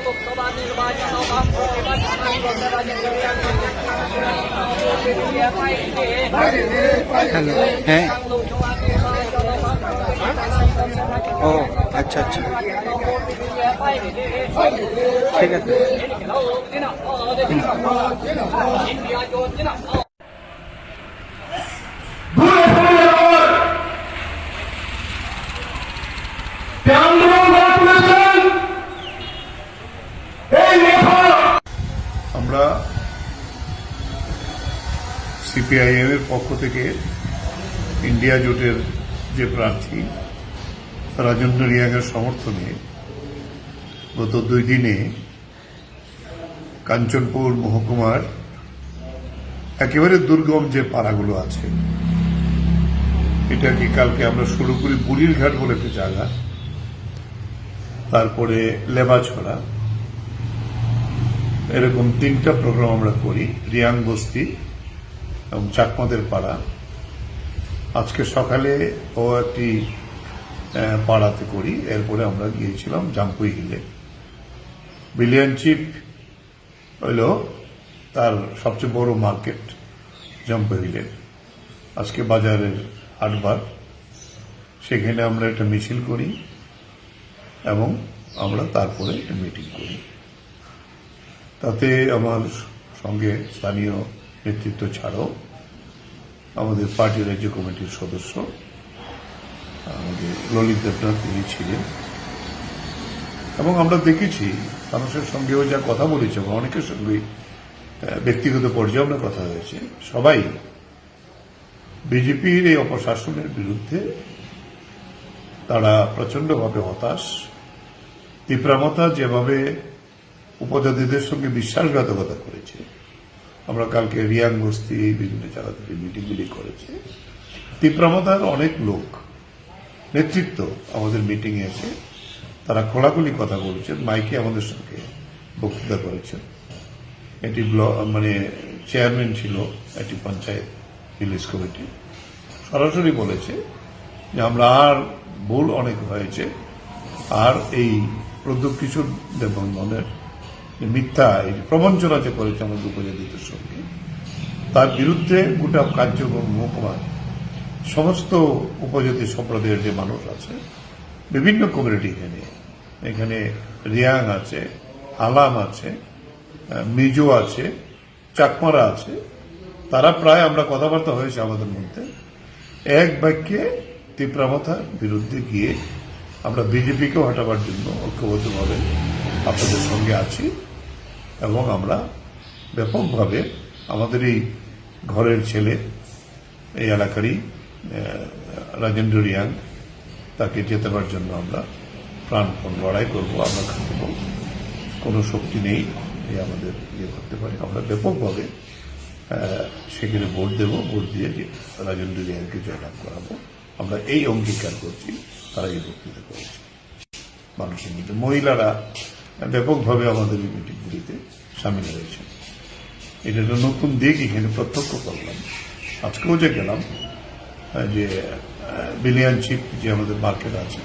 লোকসভা নির্বাচন হ্যাঁ ও আচ্ছা আচ্ছা ঠিক আছে আমরা সিপিআইএম এর পক্ষ থেকে ইন্ডিয়া জোটের যে প্রার্থী রাজেন্দ্র রিয়াংয়ের সমর্থনে গত 2 দিনে কাঞ্চনপুর মহকুমার একেবারে দুর্গম যে পাড়াগুলো আছে, এটাকে কালকে আমরা শুরু করি বুড়ির ঘাট বলে একটা জায়গা, তারপরে লেবাছড়া, এরকম 3টা প্রোগ্রাম আমরা করি, রিয়াং বস্তি এবং চাকমাদের পাড়া। আজকে সকালে ও একটি পাড়াতে করি, এরপরে আমরা গিয়েছিলাম জাম্পুই হিলে। বিলিয়ন চিপ হইল তার সবচেয়ে বড় মার্কেট জাম্পুই হিলের, আজকে বাজারের হাটবার, সেখানে আমরা একটা মিছিল করি এবং আমরা তারপরে একটা মিটিং করি। তাতে আমার সঙ্গে স্থানীয় নেতৃত্ব ছাড়াও আমাদের পার্টি রাজ্য কমিটির সদস্য আমাদের ললিত দেবনাথ তিনি ছিলেন, এবং আমরা দেখেছি মানুষের সঙ্গেও যা কথা বলেছে এবং অনেকের সঙ্গে ব্যক্তিগত পর্যায়ে আমরা কথা হয়েছে, সবাই বিজেপির এই অপশাসনের বিরুদ্ধে তারা প্রচন্ডভাবে হতাশ। তীব্রামতা যেভাবে উপজাতিদের সঙ্গে বিশ্বাসঘাতকতা করেছে, আমরা কালকে রিয়াং বস্তি বিভিন্ন জায়গা থেকে মিটিংগুলি করেছে, তীব্রামতার অনেক লোক নেতৃত্ব আমাদের মিটিংয়ে এসে তারা খোলাখুলি কথা বলেছেন, মাইকে আমাদের সঙ্গে বক্তৃতা করেছেন। এটি মানে চেয়ারম্যান ছিল একটি পঞ্চায়েত ভিলেজ কমিটি, সরাসরি বলেছে যে আমরা আর ভুল অনেক হয়েছে, আর এই প্রদ্যুৎ কিশোর দেববর্মনের মিথ্যা এই প্রবঞ্চনা যে করেছে আমাদের উপজাতিদের সঙ্গে, তার বিরুদ্ধে গোটা কার্যক্রম মহকুমার সমস্ত উপজাতি সম্প্রদায়ের যে মানুষ আছে, বিভিন্ন কমিউনিটি এখানে রিয়াং আছে, আলাম আছে, মিজো আছে, চাকমারা আছে, তারা প্রায় আমরা কথাবার্তা হয়েছে আমাদের মধ্যে, এক বাক্যে তীব্রামতার বিরুদ্ধে গিয়ে আমরা বিজেপিকেও হটাবার জন্য ঐক্যবদ্ধভাবে আপনাদের সঙ্গে আছি, এবং আমরা ব্যাপকভাবে আমাদের এই ঘরের ছেলে, এই এলাকারই রাজেন্দ্র রিয়াং, তাকে জেতাবার জন্য আমরা প্রাণপণ লড়াই করব। আমরা খাটব, কোনো শক্তি নেই যে আমাদের করতে পারে, আমরা ব্যাপকভাবে সেখানে ভোট দেব, ভোট দিয়ে রাজেন্দ্র রিয়াংকে জয়লাভ করাবো। আমরা এই অঙ্গীকার করছি, তারা এই বক্তৃতা করেছে মানুষের মধ্যে। মহিলারা ব্যাপকভাবে আমাদের এই মিটিংগুলিতে সামিল হয়েছে। এটা একটা নতুন দিক এখানে প্রত্যক্ষ করলাম। আজকেও যে গেলাম যে বিলিয়ন চিপ যে আমাদের মার্কেট আছে,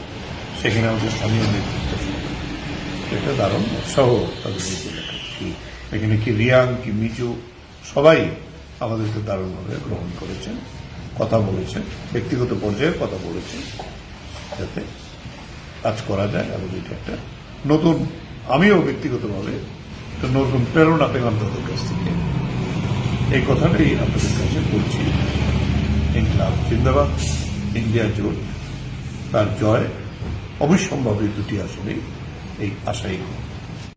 সেখানে আমাদের স্থানীয় নেতৃত্ব এটা দারুণ উৎসাহ তাদের এখানে কি রিয়াং কি মিজু সবাই আমাদেরকে দারুণভাবে গ্রহণ করেছেন, কথা বলেছেন, ব্যক্তিগত পর্যায়ে কথা বলেছেন, যাতে কাজ করা যায়। এবং এটা একটা নতুন, আমিও ব্যক্তিগতভাবে একটা নতুন প্রেরণা পেলাম তাদের কাছ থেকে। এই কথাটাই আপনাদের কাছে বলছি। ইনকলাব জিন্দাবাদ, ইন্ডিয়া জোট তার জয় অবশ্যম্ভাবী 2টি আসনেই, এই আশাই